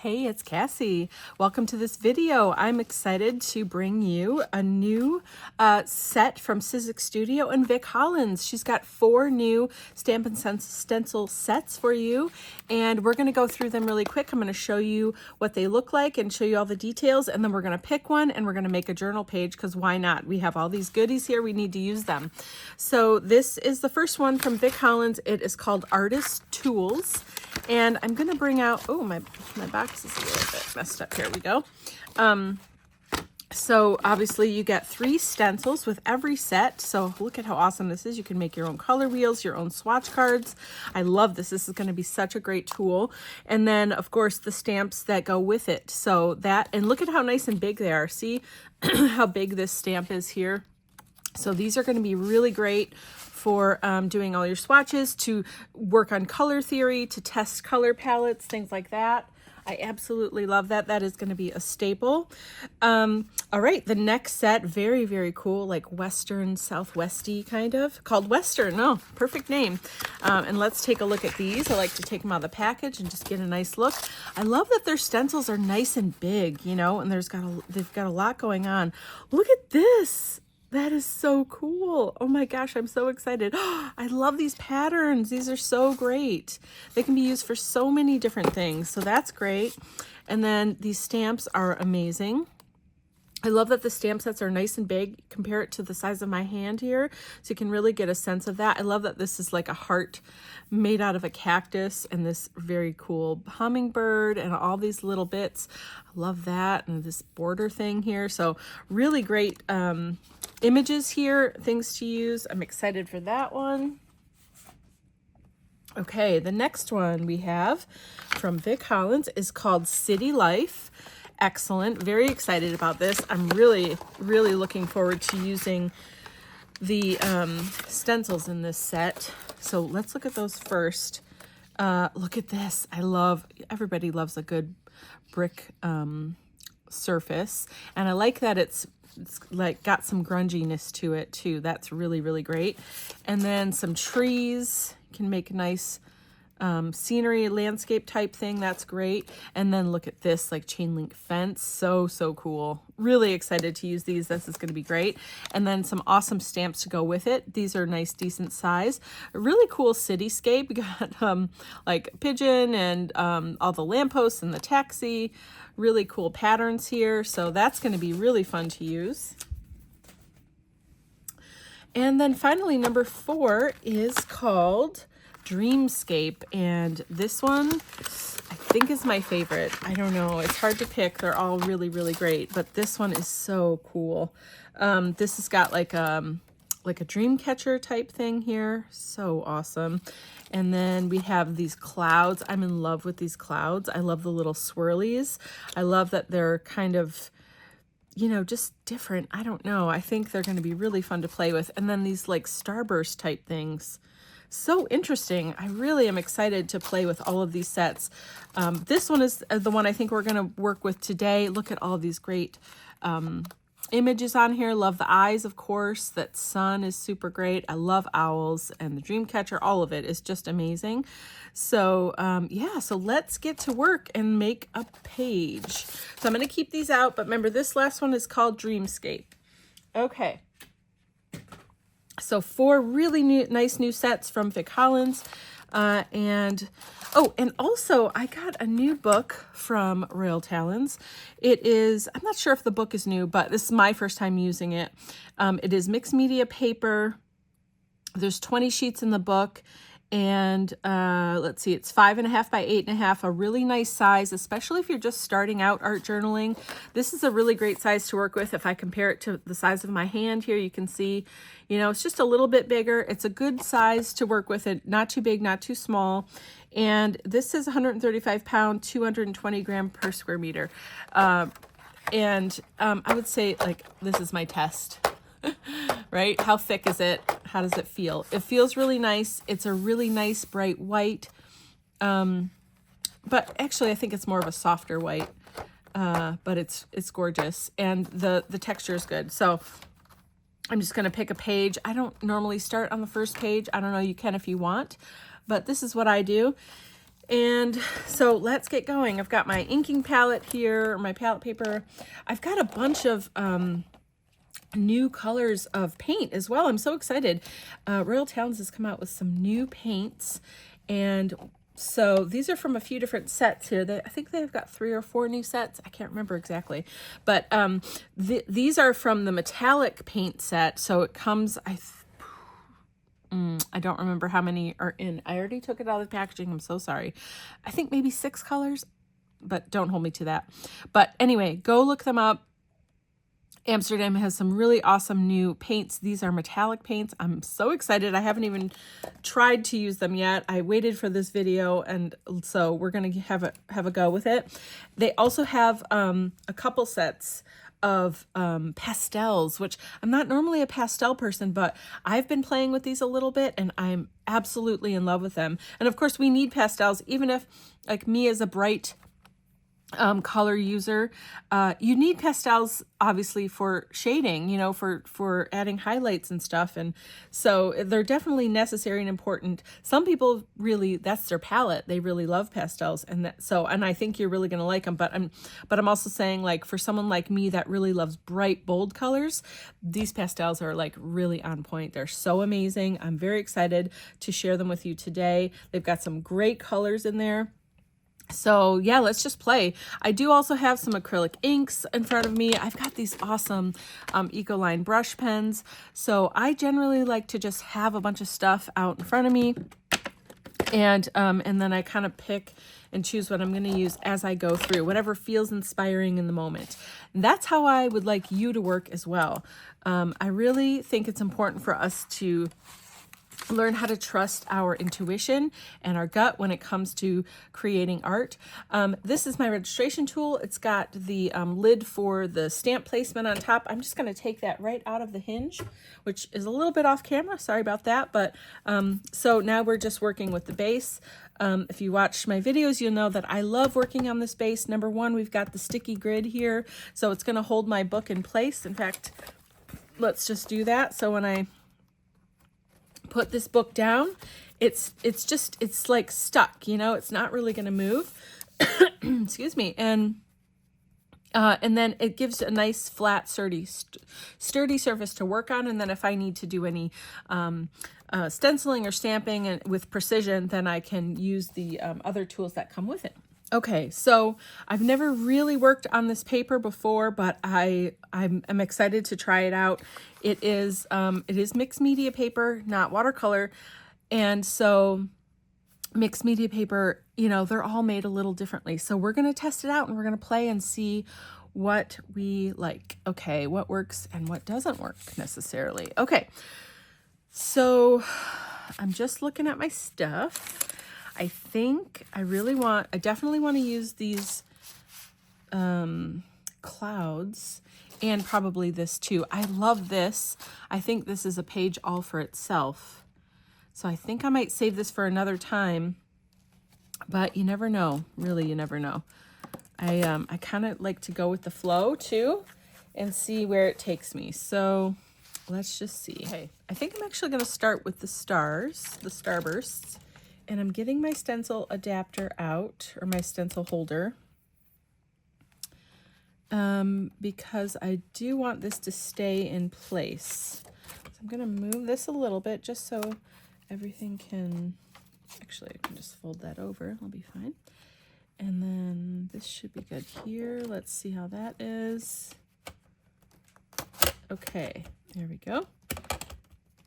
Hey, it's Kassy. Welcome to this video. I'm excited to bring you a new set from Sizzix Studio and Vic Hollins. She's got 4 new Stampin' Stencil sets for you, and we're going to go through them really quick. I'm going to show you what they look like and show you all the details, and then we're going to pick one and we're going to make a journal page because why not? We have all these goodies here. We need to use them. So this is the first one from Vic Hollins. It is called Artist Tools. And I'm going to bring out, oh, my box is a little bit messed up. Here we go. So obviously you get 3 stencils with every set. So look at how awesome this is. You can make your own color wheels, your own swatch cards. I love this. This is going to be such a great tool. And then of course the stamps that go with it. So that, and look at how nice and big they are. See how big this stamp is here. So these are going to be really great for doing all your swatches, to work on color theory, to test color palettes, things like that. I absolutely love that. That is going to be a staple. All right, the next set, very, very cool, like Western, Southwesty kind of, called Western. Oh, perfect name. And let's take a look at these. I like to take them out of the package and just get a nice look. I love that their stencils are nice and big, you know, and they've got a lot going on. Look at this. That is so cool. Oh my gosh, I'm so excited. I love these patterns. These are so great. They can be used for so many different things. So that's great. And then these stamps are amazing. I love that the stamp sets are nice and big. Compare it to the size of my hand here, so you can really get a sense of that. I love that this is like a heart made out of a cactus and this very cool hummingbird and all these little bits. I love that, and this border thing here. So really great images here, things to use. I'm excited for that one. Okay, the next one we have from Vic Hollins is called City Life. Excellent. Very excited about this. I'm really, really looking forward to using the stencils in this set. So let's look at those first. Look at this. Everybody loves a good brick surface. And I like that it's like got some grunginess to it too. That's really, really great. And then some trees. You can make nice scenery, landscape type thing. That's great. And then look at this, like chain link fence. So cool. Really excited to use these. This is going to be great. And then some awesome stamps to go with it. These are nice, decent size. A really cool cityscape. We got like pigeon and all the lampposts and the taxi. Really cool patterns here. So that's going to be really fun to use. And then finally, number 4 is called Dreamscape, and this one I think is my favorite. I don't know, it's hard to pick. They're all really, really great, but this one is so cool. This has got like a dream catcher type thing here. So awesome. And then we have these clouds. I'm in love with these clouds. I love the little swirlies. I love that they're kind of, you know, just different. I don't know. I think they're going to be really fun to play with. And then these like starburst type things. So interesting. I really am excited to play with all of these sets. This one is the one I think we're going to work with today. Look at all of these great images on here. Love the eyes, of course. That sun is super great. I love owls and the dream catcher. All of it is just amazing. So yeah, so let's get to work and make a page. So I'm going to keep these out, but remember this last one is called Dreamscape. Okay. So 4 really nice new sets from Vic Hollins. And also I got a new book from Royal Talons. It is, I'm not sure if the book is new, but this is my first time using it. It is mixed media paper. There's 20 sheets in the book. And let's see, it's 5.5 by 8.5, a really nice size, especially if you're just starting out art journaling. This is a really great size to work with. If I compare it to the size of my hand here, you can see, you know, it's just a little bit bigger. It's a good size to work with it, not too big, not too small. And this is 135 pound, 220 gram per square meter. I would say like, this is my test. Right? How thick is it? How does it feel? It feels really nice. It's a really nice bright white. But actually I think it's more of a softer white. But it's gorgeous, and the texture is good. So I'm just going to pick a page. I don't normally start on the first page. I don't know, you can if you want, but this is what I do. And so let's get going. I've got my inking palette here, my palette paper. I've got a bunch of new colors of paint as well. I'm so excited. Royal Talons has come out with some new paints, and so these are from a few different sets here. I think they've got 3 or 4 new sets. I can't remember exactly, but these are from the metallic paint set. So it comes, I don't remember how many are in. I already took it out of the packaging. I'm so sorry. I think maybe 6 colors, but don't hold me to that. But anyway, go look them up. Amsterdam has some really awesome new paints. These are metallic paints. I'm so excited. I haven't even tried to use them yet. I waited for this video, and so we're going to have a go with it. They also have a couple sets of pastels, which I'm not normally a pastel person, but I've been playing with these a little bit and I'm absolutely in love with them. And of course we need pastels, even if, like me as a bright color user, you need pastels obviously for shading, you know, for adding highlights and stuff, and so they're definitely necessary and important. Some people really, that's their palette, they really love pastels, and I think you're really going to like them, but I'm also saying, like, for someone like me that really loves bright, bold colors, these pastels are like really on point. They're so amazing. I'm very excited to share them with you today. They've got some great colors in there. So yeah, let's just play. I do also have some acrylic inks in front of me. I've got these awesome Ecoline brush pens. So I generally like to just have a bunch of stuff out in front of me, and then I kind of pick and choose what I'm going to use as I go through, whatever feels inspiring in the moment. And that's how I would like you to work as well. I really think it's important for us to learn how to trust our intuition and our gut when it comes to creating art. This is my registration tool. It's got the lid for the stamp placement on top. I'm just going to take that right out of the hinge, which is a little bit off camera. Sorry about that. But so now we're just working with the base. If you watch my videos, you'll know that I love working on this base. Number one, we've got the sticky grid here, so it's going to hold my book in place. In fact, let's just do that. So when I put this book down, it's like stuck, you know, it's not really going to move. Excuse me. And then it gives a nice flat sturdy surface to work on. And then if I need to do any stenciling or stamping and with precision, then I can use the other tools that come with it. Okay, so I've never really worked on this paper before, but I'm excited to try it out. It is mixed media paper, not watercolor, and so mixed media paper, you know, they're all made a little differently. So we're gonna test it out and we're gonna play and see what we like. Okay, what works and what doesn't work necessarily. Okay, so I'm just looking at my stuff. I think I definitely want to use these clouds, and probably this too. I love this. I think this is a page all for itself. So I think I might save this for another time, but you never know. Really, you never know. I kind of like to go with the flow too and see where it takes me. So let's just see. Okay, I think I'm actually going to start with the stars, the starbursts. And I'm getting my stencil adapter out, or my stencil holder, because I do want this to stay in place. So I'm going to move this a little bit just so everything can, actually I can just fold that over, I'll be fine. And then this should be good here. Let's see how that is. Okay, there we go.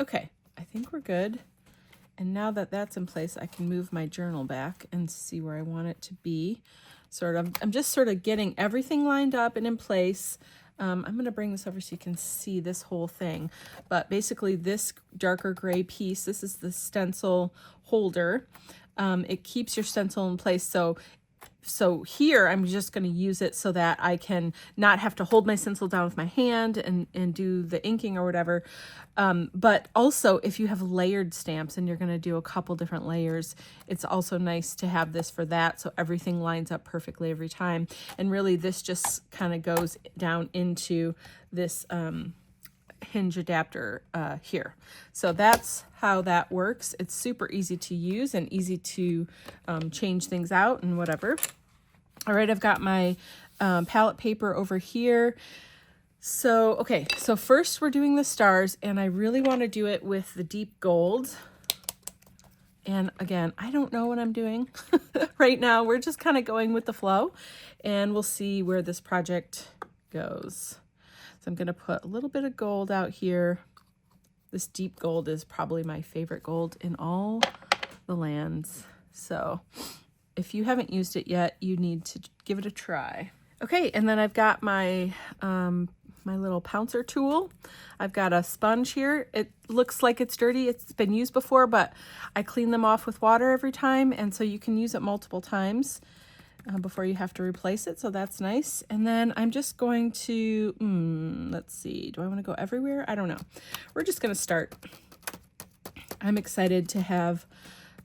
Okay, I think we're good. And now that that's in place, I can move my journal back and see where I want it to be. I'm just sort of getting everything lined up and in place. I'm going to bring this over so you can see this whole thing. But basically this darker gray piece, this is the stencil holder. It keeps your stencil in place. So here I'm just going to use it so that I can not have to hold my stencil down with my hand and do the inking or whatever. But also if you have layered stamps and you're going to do a couple different layers, it's also nice to have this for that. So everything lines up perfectly every time. And really this just kind of goes down into this hinge adapter here. So that's how that works. It's super easy to use and easy to change things out and whatever. All right, I've got my palette paper over here. So, okay, so first we're doing the stars, and I really want to do it with the deep gold. And again, I don't know what I'm doing right now. We're just kind of going with the flow, and we'll see where this project goes. So I'm going to put a little bit of gold out here. This deep gold is probably my favorite gold in all the lands. So if you haven't used it yet, you need to give it a try. Okay, and then I've got my my little pouncer tool. I've got a sponge here. It looks like it's dirty. It's been used before, but I clean them off with water every time, and so you can use it multiple times before you have to replace it, so that's nice. And then I'm just going to, let's see, do I want to go everywhere? I don't know. We're just going to start. I'm excited to have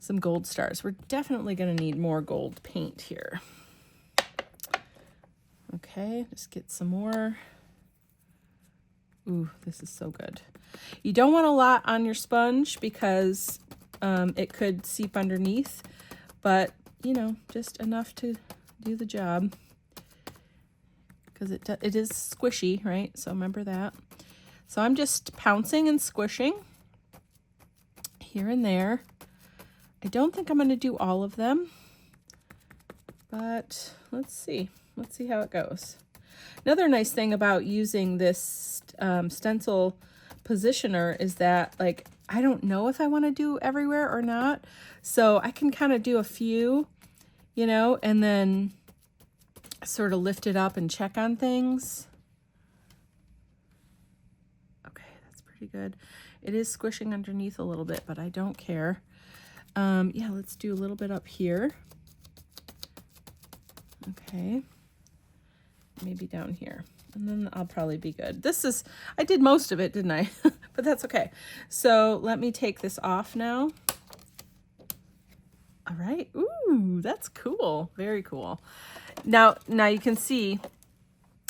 some gold stars. We're definitely going to need more gold paint here. Okay, just get some more. Ooh, this is so good. You don't want a lot on your sponge because it could seep underneath, but you know, just enough to do the job because it is squishy, right? So remember that. So I'm just pouncing and squishing here and there. I don't think I'm going to do all of them, but let's see. Let's see how it goes. Another nice thing about using this stencil positioner is that, like, I don't know if I want to do everywhere or not. So I can kind of do a few, you know, and then sort of lift it up and check on things. Okay, that's pretty good. It is squishing underneath a little bit, but I don't care. Yeah, let's do a little bit up here. Okay. Maybe down here, and then I'll probably be good. I did most of it, didn't I? But that's okay. So let me take this off now. All right. Ooh, that's cool. Very cool. Now you can see,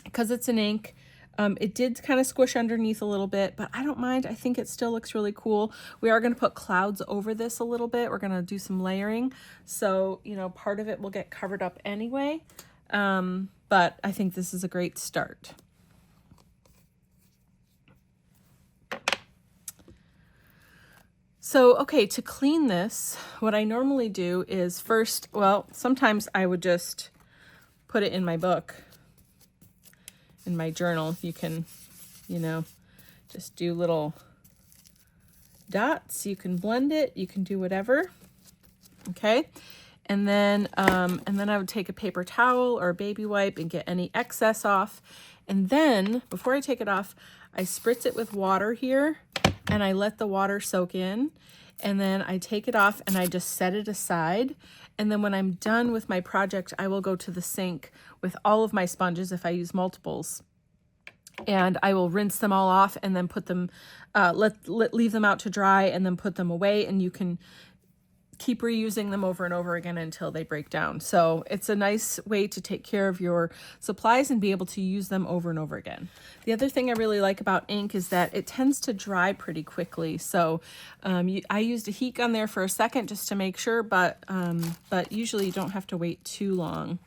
because it's an ink, it did kind of squish underneath a little bit, but I don't mind. I think it still looks really cool. We are going to put clouds over this a little bit. We're going to do some layering. So, you know, part of it will get covered up anyway. But I think this is a great start. So, okay, to clean this, what I normally do is first, well, sometimes I would just put it in my book, in my journal. You can, you know, just do little dots. You can blend it. You can do whatever. Okay. And then I would take a paper towel or a baby wipe and get any excess off. And then before I take it off, I spritz it with water here and I let the water soak in. And then I take it off and I just set it aside. And then when I'm done with my project, I will go to the sink with all of my sponges if I use multiples. And I will rinse them all off and then put them, leave them out to dry and then put them away. And you can keep reusing them over and over again until they break down. So it's a nice way to take care of your supplies and be able to use them over and over again. The other thing I really like about ink is that it tends to dry pretty quickly. So I used a heat gun there for a second just to make sure, but usually you don't have to wait too long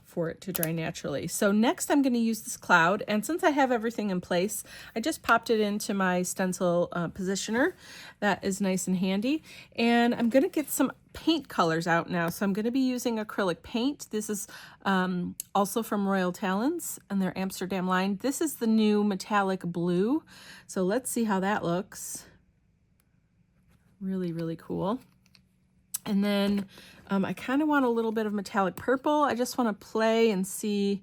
for it to dry naturally. So next I'm going to use this cloud, and since I have everything in place, I just popped it into my stencil positioner. That is nice and handy. And I'm going to get some paint colors out now. So I'm going to be using acrylic paint. This is also from Royal Talons and their Amsterdam line. This is the new metallic blue. So let's see how that looks. Really, really cool. And then I kind of want a little bit of metallic purple. I just want to play and see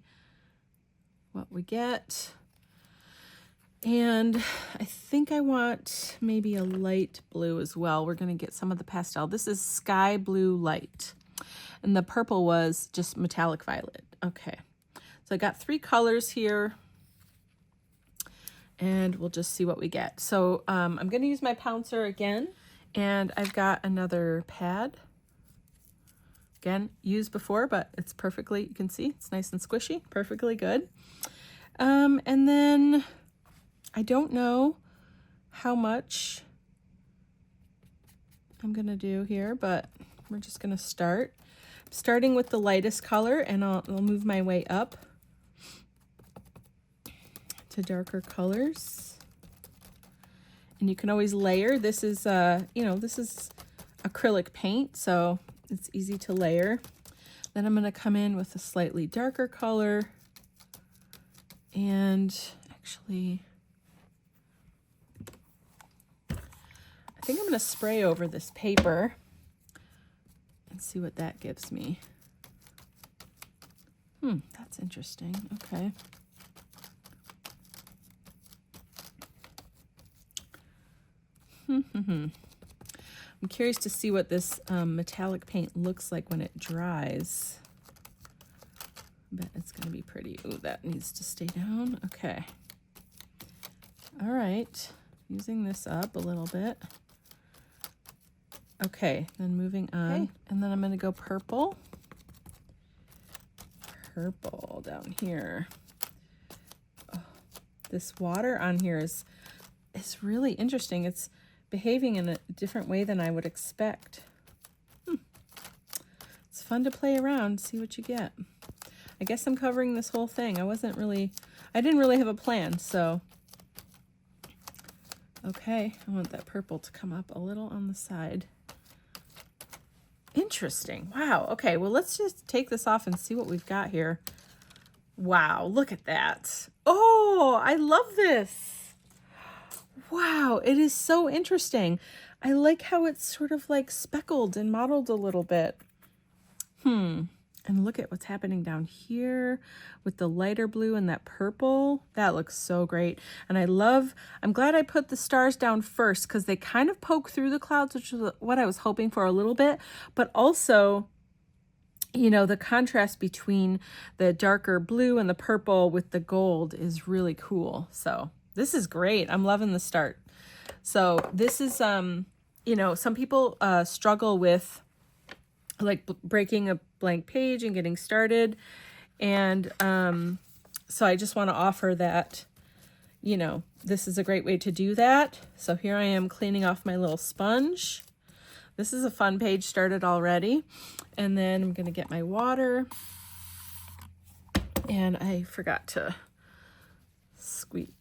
what we get. And I think I want maybe a light blue as well. We're going to get some of the pastel. This is sky blue light. And the purple was just metallic violet. Okay. So I got 3 colors here. And we'll just see what we get. So I'm going to use my pouncer again. And I've got another pad. Again, used before, but it's perfectly, you can see, it's nice and squishy, perfectly good. And then I don't know how much I'm gonna do here, but we're just gonna start. Starting with the lightest color, and I'll move my way up to darker colors. And you can always layer. This is, you know, this is acrylic paint, so it's easy to layer. Then I'm gonna come in with a slightly darker color, and actually, I think I'm gonna spray over this paper and see what that gives me. That's interesting. Okay. I'm curious to see what this metallic paint looks like when it dries. I bet it's going to be pretty. Ooh, that needs to stay down. Okay. All right. Using this up a little bit. Okay, then moving on. Okay. And then I'm going to go purple. Purple down here. Oh, this water on here is really interesting. It's behaving in a different way than I would expect. It's fun to play around, see what you get. I guess I'm covering this whole thing. I didn't really have a plan, so. Okay, I want that purple to come up a little on the side. Interesting. Wow. Okay, well, let's just take this off and see what we've got here. Wow, look at that. Oh, I love this. Wow, it is so interesting. I like how it's sort of like speckled and mottled a little bit. And look at what's happening down here with the lighter blue and that purple. That looks so great. And I'm glad I put the stars down first because they kind of poke through the clouds, which is what I was hoping for a little bit. But also, you know, the contrast between the darker blue and the purple with the gold is really cool. So this is great. I'm loving the start. So this is, you know, some people struggle with like breaking a blank page and getting started. And so I just want to offer that, you know, this is a great way to do that. So here I am cleaning off my little sponge. This is a fun page started already. And then I'm going to get my water. And I forgot to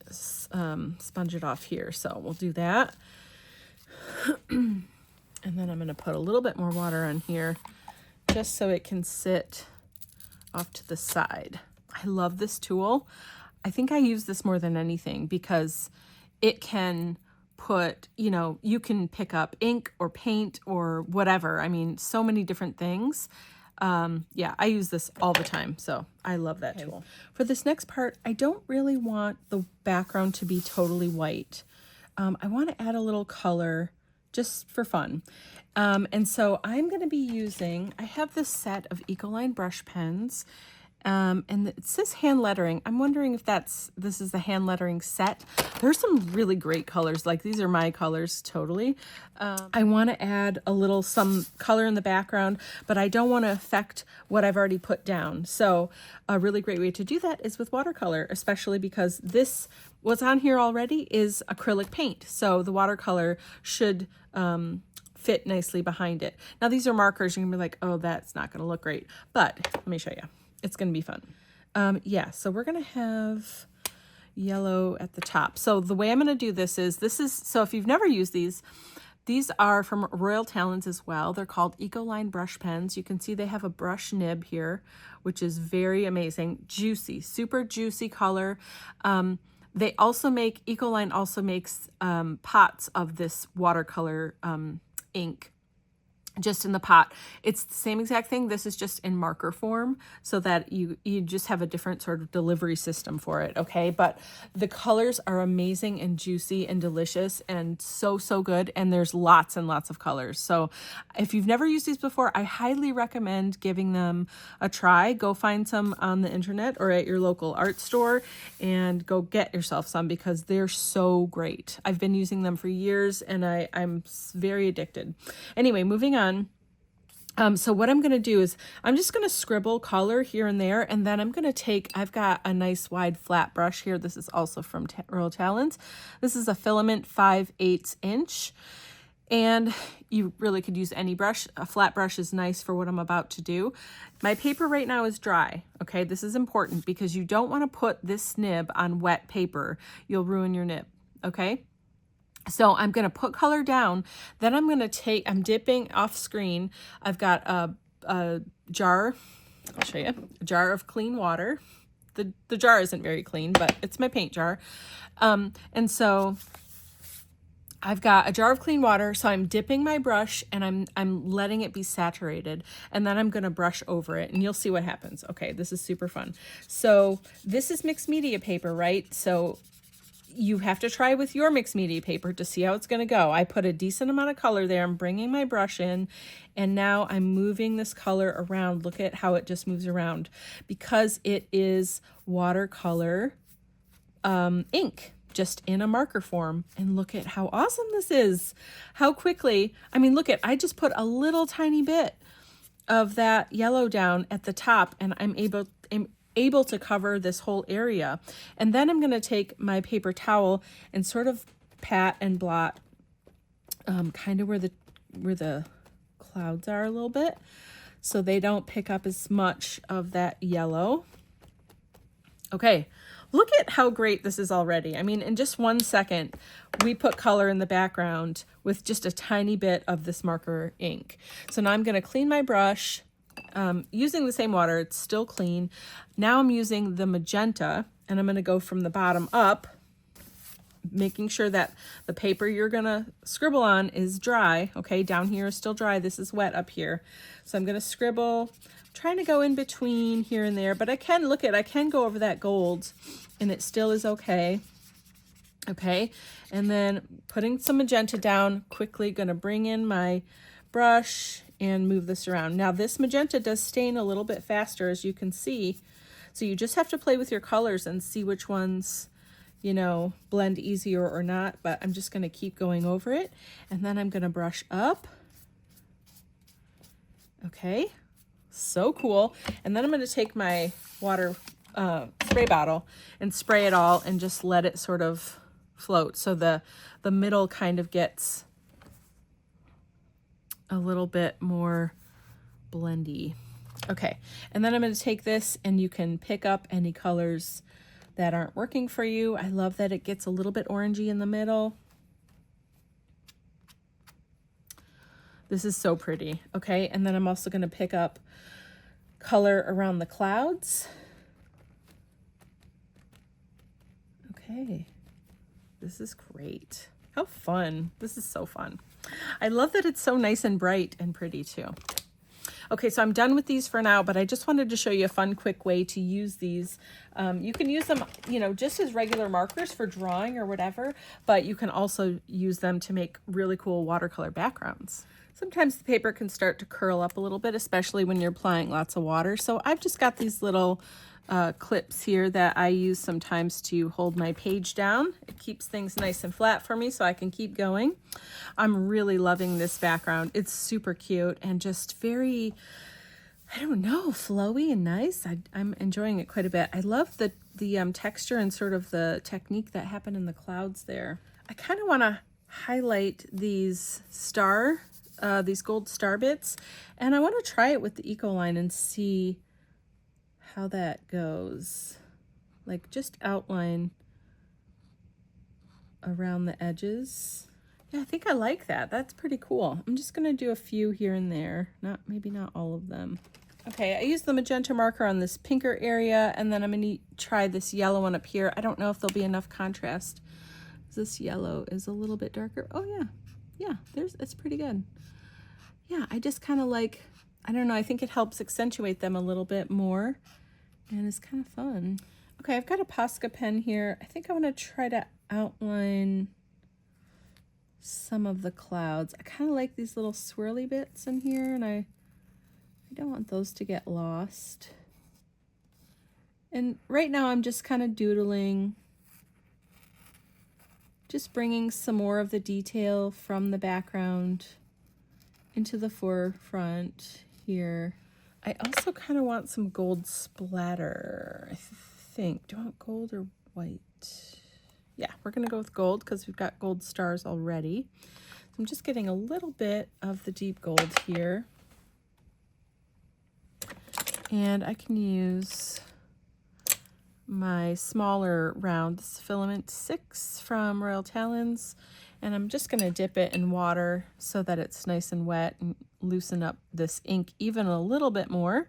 sponge it off here, so we'll do that. And then I'm going to put a little bit more water on here just so it can sit off to the side. I love this tool. I think I use this more than anything because it can put, you know, you can pick up ink or paint or whatever. I mean, so many different things. Yeah, I use this all the time, so I love that tool. For this next part, I don't really want the background to be totally white. I want to add a little color just for fun. And so I'm going to be using, I have this set of Ecoline brush pens, and it says hand lettering. I'm wondering if this is the hand lettering set. There's some really great colors. Like these are my colors totally. I want to add some color in the background, but I don't want to affect what I've already put down. So a really great way to do that is with watercolor, especially because what's on here already is acrylic paint. So the watercolor should fit nicely behind it. Now these are markers. You're gonna be like, oh, that's not gonna look great. But let me show you. It's going to be fun. Yeah, so we're going to have yellow at the top. So the way I'm going to do this is, so if you've never used these are from Royal Talons as well. They're called Ecoline brush pens. You can see they have a brush nib here, which is very amazing. Juicy, super juicy color. They also Ecoline also makes pots of this watercolor ink. Just in the pot. It's the same exact thing. This is just in marker form so that you just have a different sort of delivery system for it, okay? But the colors are amazing and juicy and delicious and so good, and there's lots and lots of colors. So if you've never used these before, I highly recommend giving them a try. Go find some on the internet or at your local art store and go get yourself some because they're so great. I've been using them for years and I'm very addicted. Anyway, moving on. So what I'm going to do is I'm just going to scribble color here and there, and then I'm going to take, I've got a nice wide flat brush here. This is also from Royal Talons. This is a filament 5/8 inch, and you really could use any brush. A flat brush is nice for what I'm about to do. My paper right now is dry. Okay, this is important because you don't want to put this nib on wet paper. You'll ruin your nib. Okay. So I'm going to put color down, then I'm going to take, I'm dipping off screen. I've got a jar, I'll show you, a jar of clean water. The jar isn't very clean, but it's my paint jar. And so I've got a jar of clean water, so I'm dipping my brush and I'm letting it be saturated, and then I'm going to brush over it and you'll see what happens. Okay, this is super fun. So this is mixed media paper, right? So you have to try with your mixed media paper to see how it's going to go. I put a decent amount of color there. I'm bringing my brush in, and now I'm moving this color around. Look at how it just moves around because it is watercolor ink, just in a marker form. And look at how awesome this is. How quickly, I mean, look at, I just put a little tiny bit of that yellow down at the top, and I'm able to cover this whole area. And then I'm going to take my paper towel and sort of pat and blot kind of where the clouds are a little bit, so they don't pick up as much of that yellow. Okay, look at how great this is already. I mean, in just 1 second, we put color in the background with just a tiny bit of this marker ink. So now I'm going to clean my brush. Using the same water, it's still clean. Now I'm using the magenta, and I'm going to go from the bottom up, making sure that the paper you're going to scribble on is dry. Okay, down here is still dry. This is wet up here. So I'm going to scribble, trying to go in between here and there, but I can go over that gold and it still is okay. Okay, and then putting some magenta down, quickly going to bring in my brush and move this around. Now this magenta does stain a little bit faster, as you can see. So you just have to play with your colors and see which ones, you know, blend easier or not. But I'm just going to keep going over it. And then I'm going to brush up. Okay, so cool. And then I'm going to take my water spray bottle and spray it all and just let it sort of float. So the middle kind of gets a little bit more blendy. Okay, and then I'm going to take this, and you can pick up any colors that aren't working for you. I love that it gets a little bit orangey in the middle. This is so pretty. Okay, and then I'm also going to pick up color around the clouds. Okay, this is great. How fun. This is so fun. I love that it's so nice and bright and pretty too. Okay, so I'm done with these for now, but I just wanted to show you a fun, quick way to use these. You can use them, you know, just as regular markers for drawing or whatever, but you can also use them to make really cool watercolor backgrounds. Sometimes the paper can start to curl up a little bit, especially when you're applying lots of water. So I've just got these little clips here that I use sometimes to hold my page down. It keeps things nice and flat for me so I can keep going. I'm really loving this background. It's super cute and just very, I don't know, flowy and nice. I'm enjoying it quite a bit. I love the texture and sort of the technique that happened in the clouds there. I kind of want to highlight these gold star bits, and I want to try it with the Eco line and see how that goes. Like just outline around the edges. Yeah, I think I like that. That's pretty cool. I'm just gonna do a few here and there, maybe not all of them. Okay, I used the magenta marker on this pinker area, and then I'm gonna try this yellow one up here. I don't know if there'll be enough contrast. This yellow is a little bit darker. Oh yeah, it's pretty good. Yeah, I just kind of like, I don't know, I think it helps accentuate them a little bit more, and it's kind of fun. Okay, I've got a Posca pen here. I think I want to try to outline some of the clouds. I kind of like these little swirly bits in here, and I don't want those to get lost. And right now I'm just kind of doodling, just bringing some more of the detail from the background into the forefront here. I also kind of want some gold splatter, I think. Do I want gold or white? Yeah, we're going to go with gold because we've got gold stars already. So I'm just getting a little bit of the deep gold here. And I can use my smaller round. This is filament 6 from Royal Talons. And I'm just going to dip it in water so that it's nice and wet and loosen up this ink even a little bit more.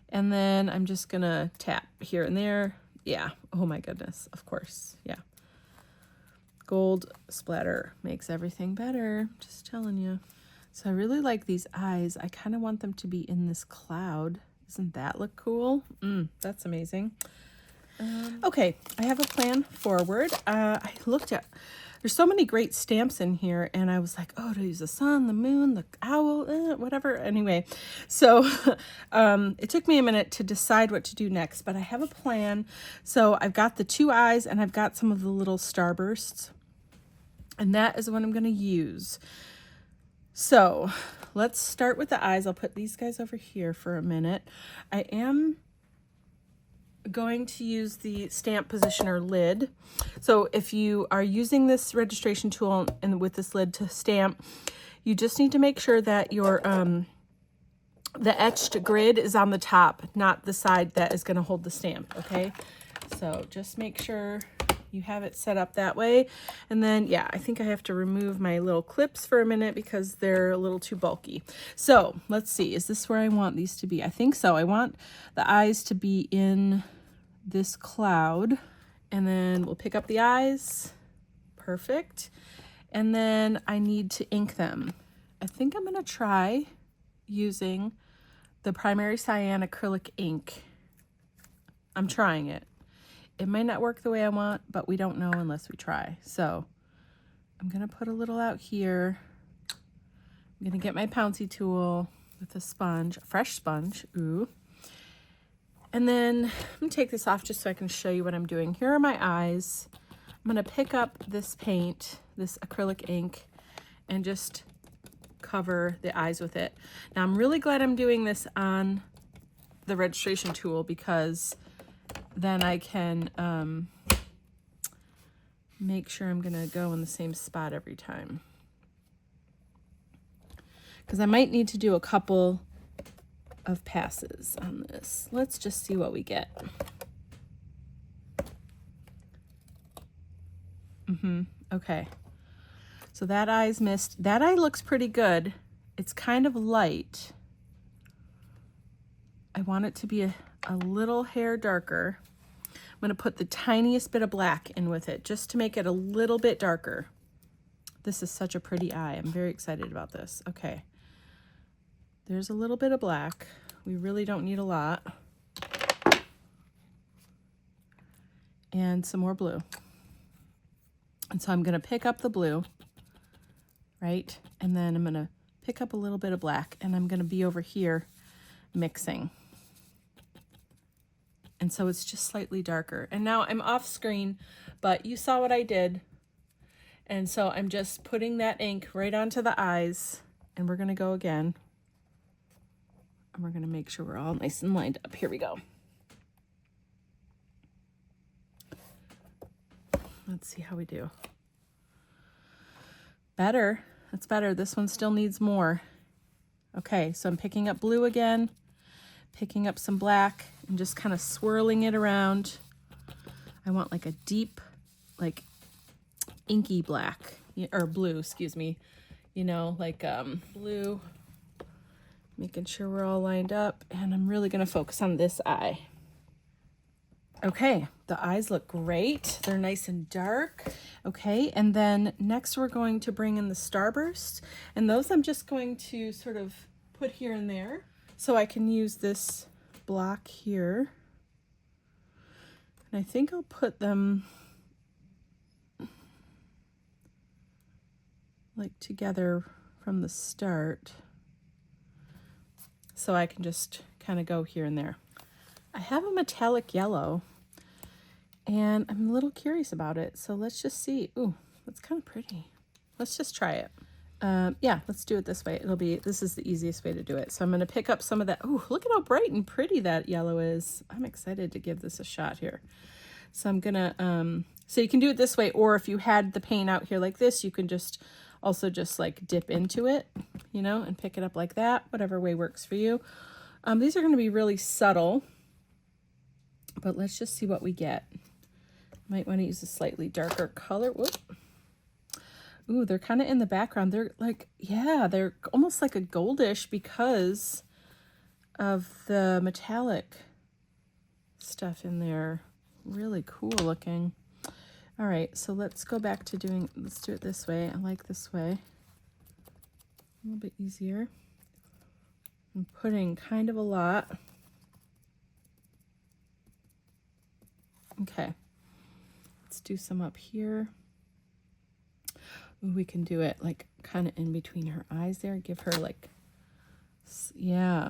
And then I'm just going to tap here and there. Yeah. Oh my goodness. Of course. Yeah. Gold splatter makes everything better. Just telling you. So I really like these eyes. I kind of want them to be in this cloud. Doesn't that look cool? That's amazing. Okay, I have a plan forward. I looked at, there's so many great stamps in here, and I was like, oh, to use the sun, the moon, the owl, whatever. Anyway, so it took me a minute to decide what to do next, but I have a plan. So I've got the 2 eyes, and I've got some of the little starbursts, and that is what I'm going to use. So let's start with the eyes. I'll put these guys over here for a minute. I am going to use the stamp positioner lid. So if you are using this registration tool and with this lid to stamp, you just need to make sure that your the etched grid is on the top, not the side that is going to hold the stamp. Okay, so just make sure you have it set up that way. And then, yeah, I think I have to remove my little clips for a minute because they're a little too bulky. So let's see, is this where I want these to be? I think so. I want the eyes to be in this cloud, and then we'll pick up the eyes. Perfect. And then I need to ink them. I think I'm going to try using the Primary Cyan acrylic ink. I'm trying it. It might not work the way I want, but we don't know unless we try. So I'm going to put a little out here. I'm going to get my Pouncy tool with a sponge, a fresh sponge. Ooh. And then I'm going to take this off just so I can show you what I'm doing. Here are my eyes. I'm going to pick up this paint, this acrylic ink, and just cover the eyes with it. Now I'm really glad I'm doing this on the registration tool because then I can make sure I'm going to go in the same spot every time. Because I might need to do a couple of passes on this. Let's just see what we get. Okay. So that eye's missed. That eye looks pretty good. It's kind of light. I want it to be a little hair darker. I'm going to put the tiniest bit of black in with it just to make it a little bit darker. This is such a pretty eye. I'm very excited about this. Okay. There's a little bit of black. We really don't need a lot. And some more blue. And so I'm going to pick up the blue, right? And then I'm going to pick up a little bit of black, and I'm going to be over here mixing. And so it's just slightly darker. And now I'm off screen, but you saw what I did. And so I'm just putting that ink right onto the eyes, and we're going to go again. And we're going to make sure we're all nice and lined up. Here we go. Let's see how we do. Better. That's better. This one still needs more. Okay, so I'm picking up blue again, picking up some black, and just kind of swirling it around. I want like a deep, like inky black, or blue, excuse me. You know, like blue. Making sure we're all lined up, and I'm really going to focus on this eye. Okay, the eyes look great. They're nice and dark. Okay, and then next we're going to bring in the starbursts, and those I'm just going to sort of put here and there. So I can use this block here. And I think I'll put them like together from the start. So I can just kind of go here and there. I have a metallic yellow, and I'm a little curious about it. So let's just see. Ooh, that's kind of pretty. Let's just try it. Yeah, let's do it this way. This is the easiest way to do it. So I'm going to pick up some of that. Oh, look at how bright and pretty that yellow is. I'm excited to give this a shot here. So I'm going to, so you can do it this way, or if you had the paint out here like this, you can just also just like dip into it, you know, and pick it up like that, whatever way works for you. These are going to be really subtle, but let's just see what we get. Might want to use a slightly darker color. Whoop. Ooh, they're kind of in the background. They're like, yeah, they're almost like a goldish because of the metallic stuff in there. Really cool looking. All right, so let's go back to let's do it this way. I like this way. A little bit easier. I'm putting kind of a lot. Okay, let's do some up here. Ooh, we can do it like kind of in between her eyes there. Give her like, yeah.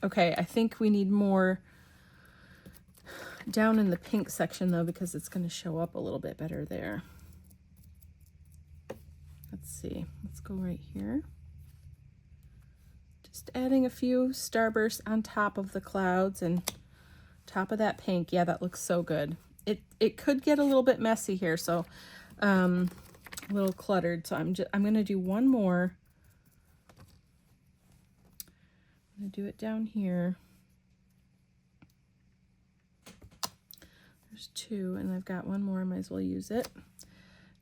Okay, I think we need more down in the pink section though, because it's going to show up a little bit better there. Let's see. Let's go right here. Just adding a few starbursts on top of the clouds and top of that pink. Yeah, that looks so good. It could get a little bit messy here, so a little cluttered. So I'm going to do one more. I'm going to do it down here. There's two, and I've got one more. I might as well use it.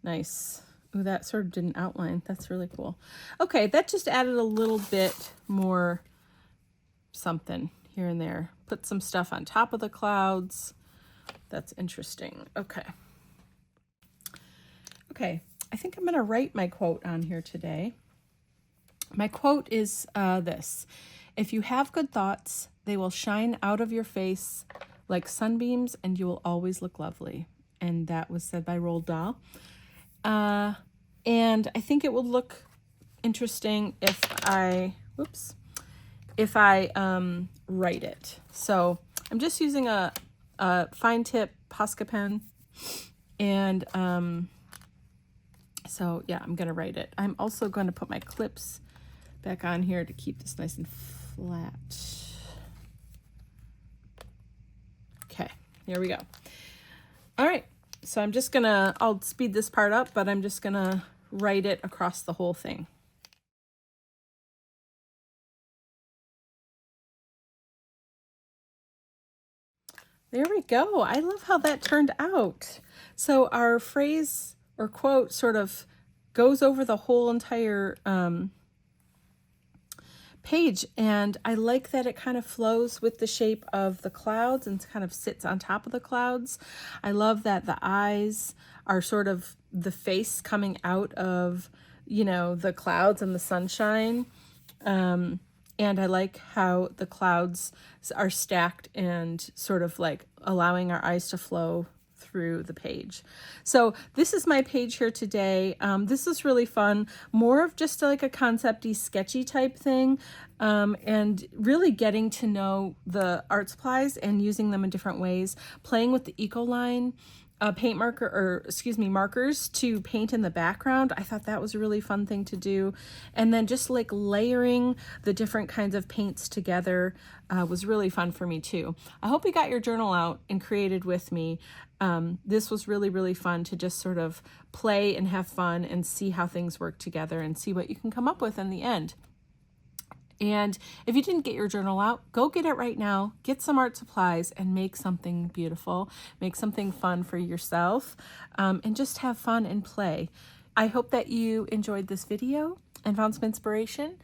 Nice. Ooh, that sort of didn't outline. That's really cool. Okay, that just added a little bit more something here and there. Put some stuff on top of the clouds. That's interesting. Okay. Okay, I think I'm going to write my quote on here today. My quote is this: if you have good thoughts, they will shine out of your face like sunbeams, and you will always look lovely. And that was said by Roald Dahl. And I think it will look interesting if I write it. So I'm just using a fine tip Posca pen, and so yeah, I'm gonna write it. I'm also going to put my clips back on here to keep this nice and flat. Okay, here we go. All right, so I'm just gonna, I'll speed this part up, but I'm just gonna write it across the whole thing. There we go. I love how that turned out. So our phrase or quote sort of goes over the whole entire page, and I like that it kind of flows with the shape of the clouds and kind of sits on top of the clouds. I love that the eyes are sort of the face coming out of, you know, the clouds and the sunshine. And I like how the clouds are stacked and sort of like allowing our eyes to flow through the page. So this is my page here today. This is really fun, more of just like a concept-y, sketchy type thing, and really getting to know the art supplies and using them in different ways, playing with the Ecoline markers to paint in the background. I thought that was a really fun thing to do. And then just like layering the different kinds of paints together was really fun for me too. I hope you got your journal out and created with me. This was really, really fun to just sort of play and have fun and see how things work together and see what you can come up with in the end. And if you didn't get your journal out, go get it right now, get some art supplies, and make something beautiful, make something fun for yourself, and just have fun and play. I hope that you enjoyed this video and found some inspiration.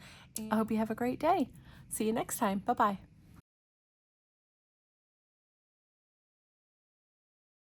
I hope you have a great day. See you next time. Bye-bye.